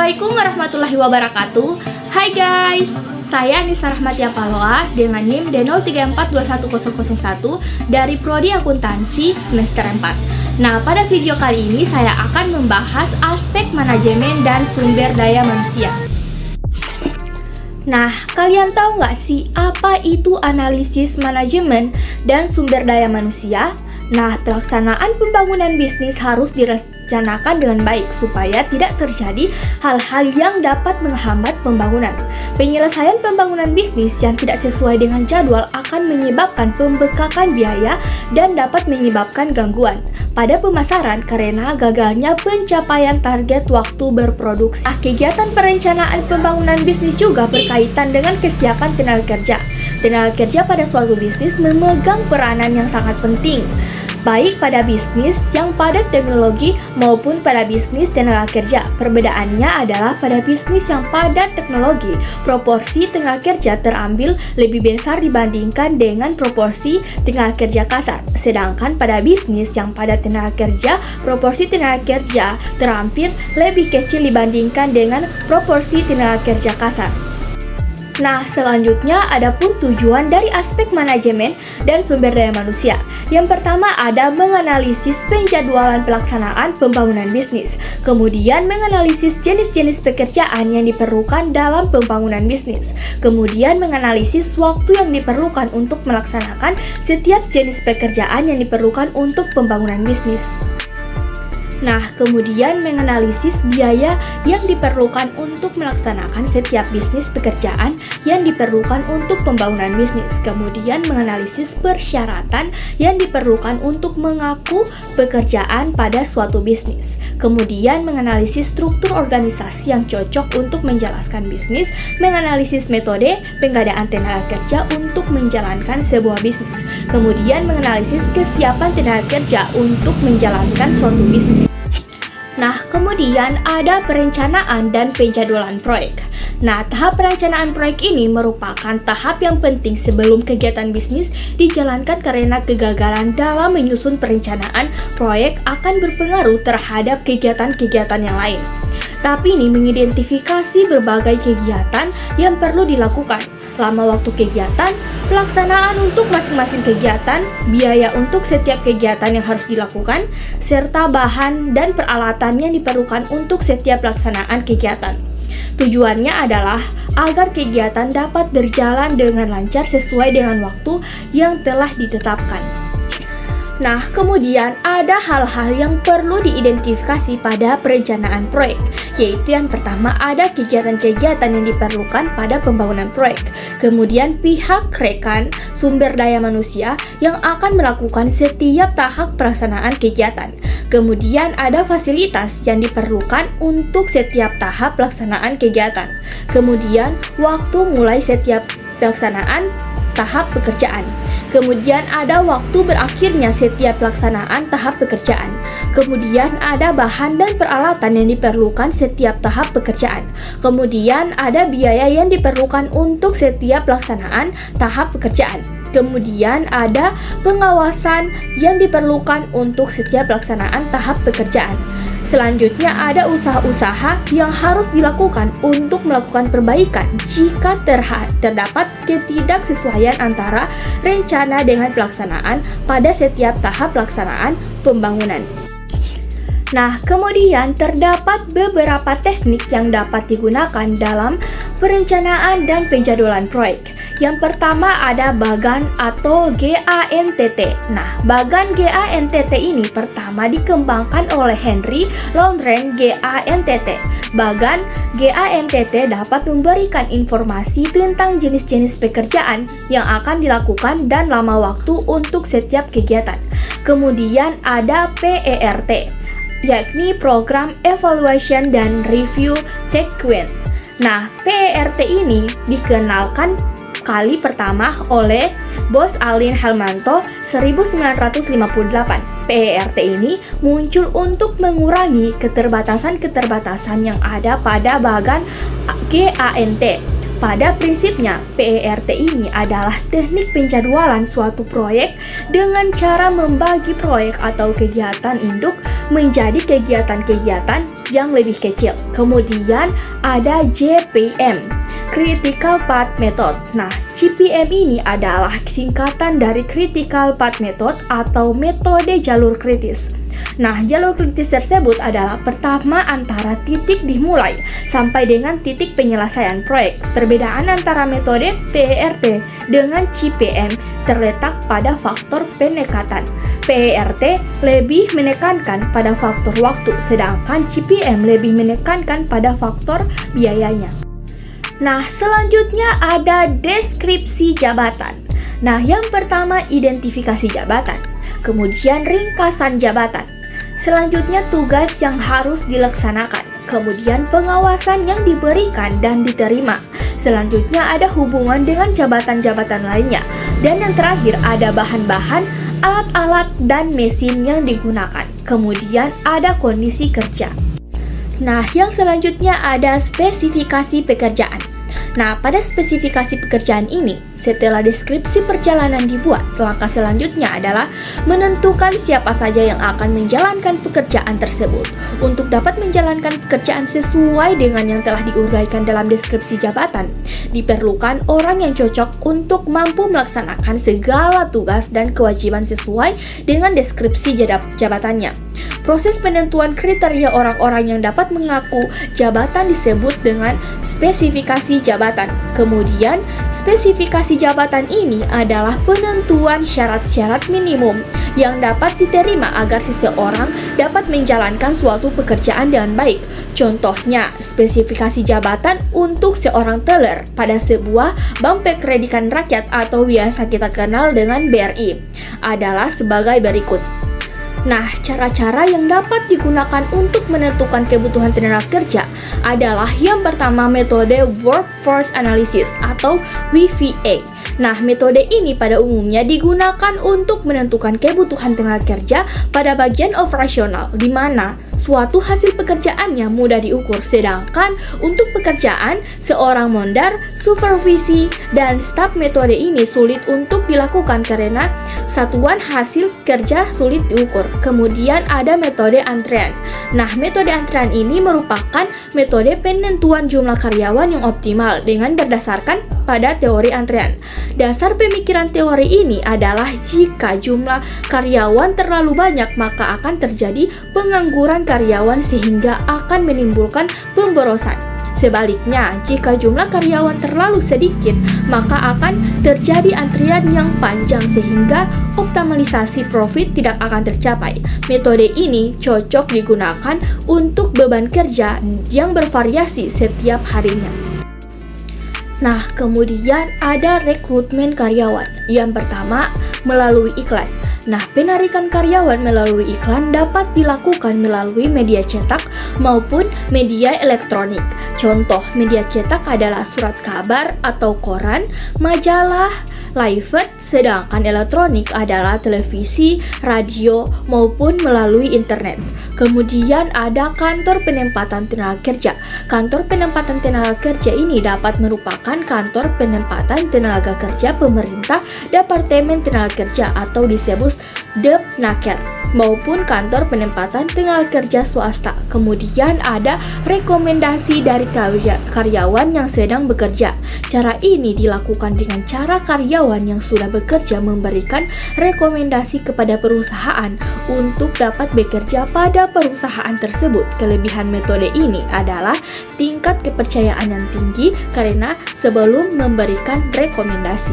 Assalamualaikum warahmatullahi wabarakatuh. Hai guys, saya Anissa Rahmatia Paloa dengan NIM D03421001 dari Prodi Akuntansi semester 4. Nah, pada video kali ini saya akan membahas aspek manajemen dan sumber daya manusia. Nah, kalian tahu nggak sih apa itu analisis manajemen dan sumber daya manusia? Nah, pelaksanaan pembangunan bisnis harus direncanakan dengan baik supaya tidak terjadi hal-hal yang dapat menghambat pembangunan. Penyelesaian pembangunan bisnis yang tidak sesuai dengan jadwal akan menyebabkan pembengkakan biaya dan dapat menyebabkan gangguan pada pemasaran karena gagalnya pencapaian target waktu berproduksi. Kegiatan perencanaan pembangunan bisnis juga berkaitan dengan kesiapan tenaga kerja. Tenaga kerja pada suatu bisnis memegang peranan yang sangat penting, baik pada bisnis yang padat teknologi maupun pada bisnis tenaga kerja. Perbedaannya adalah pada bisnis yang padat teknologi, proporsi tenaga kerja terambil lebih besar dibandingkan dengan proporsi tenaga kerja kasar. Sedangkan pada bisnis yang padat tenaga kerja, proporsi tenaga kerja terambil lebih kecil dibandingkan dengan proporsi tenaga kerja kasar. Nah, selanjutnya ada pun tujuan dari aspek manajemen dan sumber daya manusia. Yang pertama ada menganalisis penjadwalan pelaksanaan pembangunan bisnis. Kemudian menganalisis jenis-jenis pekerjaan yang diperlukan dalam pembangunan bisnis. Kemudian menganalisis waktu yang diperlukan untuk melaksanakan setiap jenis pekerjaan yang diperlukan untuk pembangunan bisnis. Nah, kemudian menganalisis biaya yang diperlukan untuk melaksanakan setiap bisnis pekerjaan yang diperlukan untuk pembangunan bisnis. Kemudian menganalisis persyaratan yang diperlukan untuk mengaku pekerjaan pada suatu bisnis. Kemudian menganalisis struktur organisasi yang cocok untuk menjalankan bisnis. Menganalisis metode pengadaan tenaga kerja untuk menjalankan sebuah bisnis. Kemudian menganalisis kesiapan tenaga kerja untuk menjalankan suatu bisnis. Nah, kemudian ada perencanaan dan penjadwalan proyek. Nah, tahap perencanaan proyek ini merupakan tahap yang penting sebelum kegiatan bisnis dijalankan karena kegagalan dalam menyusun perencanaan proyek akan berpengaruh terhadap kegiatan-kegiatan yang lain. Tapi ini mengidentifikasi berbagai kegiatan yang perlu dilakukan, lama waktu kegiatan, pelaksanaan untuk masing-masing kegiatan, biaya untuk setiap kegiatan yang harus dilakukan, serta bahan dan peralatan yang diperlukan untuk setiap pelaksanaan kegiatan. Tujuannya adalah agar kegiatan dapat berjalan dengan lancar sesuai dengan waktu yang telah ditetapkan. Nah, kemudian ada hal-hal yang perlu diidentifikasi pada perencanaan proyek, yaitu yang pertama ada kegiatan-kegiatan yang diperlukan pada pembangunan proyek. Kemudian pihak rekan sumber daya manusia yang akan melakukan setiap tahap pelaksanaan kegiatan. Kemudian ada fasilitas yang diperlukan untuk setiap tahap pelaksanaan kegiatan. Kemudian waktu mulai setiap pelaksanaan tahap pekerjaan. Kemudian ada waktu berakhirnya setiap pelaksanaan tahap pekerjaan. Kemudian ada bahan dan peralatan yang diperlukan setiap tahap pekerjaan. Kemudian ada biaya yang diperlukan untuk setiap pelaksanaan tahap pekerjaan. Kemudian ada pengawasan yang diperlukan untuk setiap pelaksanaan tahap pekerjaan. Selanjutnya ada usaha-usaha yang harus dilakukan untuk melakukan perbaikan jika terdapat ketidaksesuaian antara rencana dengan pelaksanaan pada setiap tahap pelaksanaan pembangunan. Nah, kemudian terdapat beberapa teknik yang dapat digunakan dalam perencanaan dan penjadwalan proyek. Yang pertama ada Bagan atau GANTT. Nah, Bagan GANTT ini pertama dikembangkan oleh Henry Londren GANTT. Bagan GANTT dapat memberikan informasi tentang jenis-jenis pekerjaan yang akan dilakukan dan lama waktu untuk setiap kegiatan. Kemudian ada PERT, yakni Program Evaluation dan Review Sequence. Nah, PERT ini dikenalkan kali pertama oleh Bos Alin Helmanto 1958. PERT ini muncul untuk mengurangi keterbatasan-keterbatasan yang ada pada Bagan GANT. Pada prinsipnya, PERT ini adalah teknik penjadwalan suatu proyek dengan cara membagi proyek atau kegiatan induk menjadi kegiatan-kegiatan yang lebih kecil. Kemudian ada JPM, Critical Path Method. Nah, CPM ini adalah singkatan dari Critical Path Method atau metode jalur kritis. Nah, jalur kritis tersebut adalah pertama antara titik dimulai sampai dengan titik penyelesaian proyek. Perbedaan antara metode PERT dengan CPM terletak pada faktor pendekatan. PERT lebih menekankan pada faktor waktu, sedangkan CPM lebih menekankan pada faktor biayanya. Nah, selanjutnya ada deskripsi jabatan. Nah, yang pertama identifikasi jabatan, kemudian ringkasan jabatan. Selanjutnya tugas yang harus dilaksanakan, kemudian pengawasan yang diberikan dan diterima. Selanjutnya ada hubungan dengan jabatan-jabatan lainnya. Dan yang terakhir ada bahan-bahan, alat-alat, dan mesin yang digunakan. Kemudian ada kondisi kerja. Nah, yang selanjutnya ada spesifikasi pekerjaan. Nah, pada spesifikasi pekerjaan ini, setelah deskripsi perjalanan dibuat, langkah selanjutnya adalah menentukan siapa saja yang akan menjalankan pekerjaan tersebut. Untuk dapat menjalankan pekerjaan sesuai dengan yang telah diuraikan dalam deskripsi jabatan, diperlukan orang yang cocok untuk mampu melaksanakan segala tugas dan kewajiban sesuai dengan deskripsi jabatannya. Proses penentuan kriteria orang-orang yang dapat mengaku jabatan disebut dengan spesifikasi jabatan. Kemudian, spesifikasi jabatan ini adalah penentuan syarat-syarat minimum yang dapat diterima agar seseorang dapat menjalankan suatu pekerjaan dengan baik. Contohnya, spesifikasi jabatan untuk seorang teller pada sebuah bank pekreditan rakyat atau biasa kita kenal dengan BRI adalah sebagai berikut. Nah, cara-cara yang dapat digunakan untuk menentukan kebutuhan tenaga kerja adalah yang pertama metode Workforce Analysis atau WFA. Nah, metode ini pada umumnya digunakan untuk menentukan kebutuhan tenaga kerja pada bagian operasional, di mana suatu hasil pekerjaannya mudah diukur, sedangkan untuk pekerjaan seorang mondar, supervisi, dan staf metode ini sulit untuk dilakukan karena satuan hasil kerja sulit diukur. Kemudian ada metode antrean. Nah, metode antrean ini merupakan metode penentuan jumlah karyawan yang optimal dengan berdasarkan pada teori antrean. Dasar pemikiran teori ini adalah jika jumlah karyawan terlalu banyak, maka akan terjadi pengangguran karyawan sehingga akan menimbulkan pemborosan. Sebaliknya, jika jumlah karyawan terlalu sedikit, maka akan terjadi antrian yang panjang sehingga optimalisasi profit tidak akan tercapai. Metode ini cocok digunakan untuk beban kerja yang bervariasi setiap harinya. Nah, kemudian ada rekrutmen karyawan. Yang pertama, melalui iklan. Nah, penarikan karyawan melalui iklan dapat dilakukan melalui media cetak maupun media elektronik. Contoh media cetak adalah surat kabar atau koran, majalah, leaflet, sedangkan elektronik adalah televisi, radio, maupun melalui internet. Kemudian ada kantor penempatan tenaga kerja. Kantor penempatan tenaga kerja ini dapat merupakan kantor penempatan tenaga kerja pemerintah, Departemen Tenaga Kerja atau disebut Depnaker, maupun kantor penempatan tenaga kerja swasta. Kemudian ada rekomendasi dari karyawan yang sedang bekerja. Cara ini dilakukan dengan cara karyawan yang sudah bekerja memberikan rekomendasi kepada perusahaan untuk dapat bekerja pada perusahaan tersebut. Kelebihan metode ini adalah tingkat kepercayaan yang tinggi karena sebelum memberikan rekomendasi.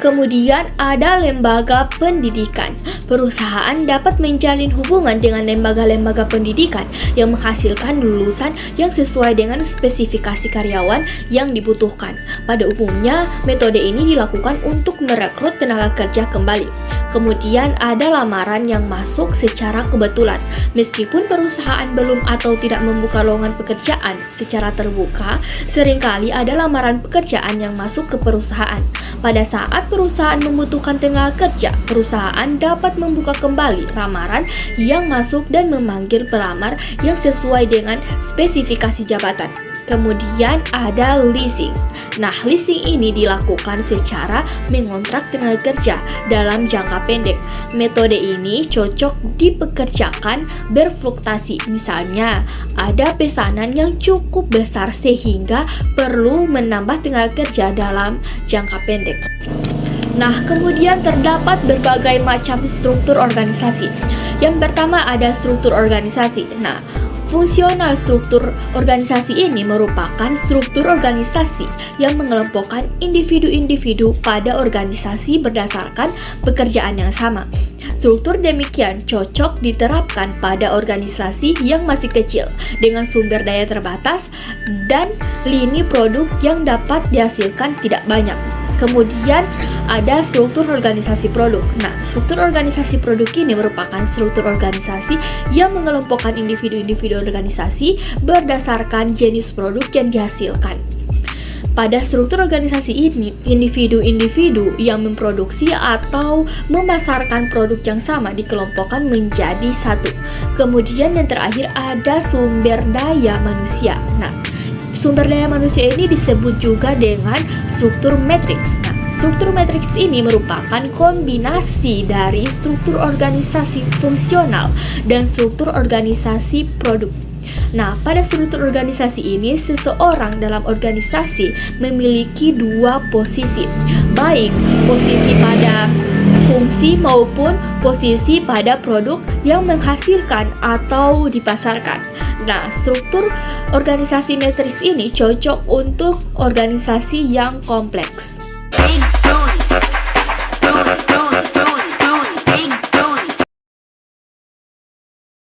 Kemudian ada lembaga pendidikan. Perusahaan dapat menjalin hubungan dengan lembaga-lembaga pendidikan yang menghasilkan lulusan yang sesuai dengan spesifikasi karyawan yang dibutuhkan. Pada umumnya, metode ini dilakukan untuk merekrut tenaga kerja kembali. Kemudian ada lamaran yang masuk secara kebetulan. Meskipun perusahaan belum atau tidak membuka lowongan pekerjaan secara terbuka, seringkali ada lamaran pekerjaan yang masuk ke perusahaan. Pada saat perusahaan membutuhkan tenaga kerja, perusahaan dapat membuka kembali lamaran yang masuk dan memanggil pelamar yang sesuai dengan spesifikasi jabatan. Kemudian ada leasing. Nah, leasing ini dilakukan secara mengontrak tenaga kerja dalam jangka pendek. Metode ini cocok dipekerjakan berfluktuasi. Misalnya, ada pesanan yang cukup besar sehingga perlu menambah tenaga kerja dalam jangka pendek. Nah, kemudian terdapat berbagai macam struktur organisasi. Yang pertama ada struktur organisasi. Nah, fungsional struktur organisasi ini merupakan struktur organisasi yang mengelompokkan individu-individu pada organisasi berdasarkan pekerjaan yang sama. Struktur demikian cocok diterapkan pada organisasi yang masih kecil dengan sumber daya terbatas dan lini produk yang dapat dihasilkan tidak banyak. Kemudian ada struktur organisasi produk. Nah, struktur organisasi produk ini merupakan struktur organisasi yang mengelompokkan individu-individu organisasi berdasarkan jenis produk yang dihasilkan. Pada struktur organisasi ini, individu-individu yang memproduksi atau memasarkan produk yang sama dikelompokkan menjadi satu. Kemudian yang terakhir ada sumber daya manusia. Nah, sumber daya manusia ini disebut juga dengan struktur matriks. Nah, struktur matriks ini merupakan kombinasi dari struktur organisasi fungsional dan struktur organisasi produk. Nah, pada struktur organisasi ini, seseorang dalam organisasi memiliki dua posisi, baik posisi pada fungsi maupun posisi pada produk yang menghasilkan atau dipasarkan. Nah, struktur organisasi matriks ini cocok untuk organisasi yang kompleks.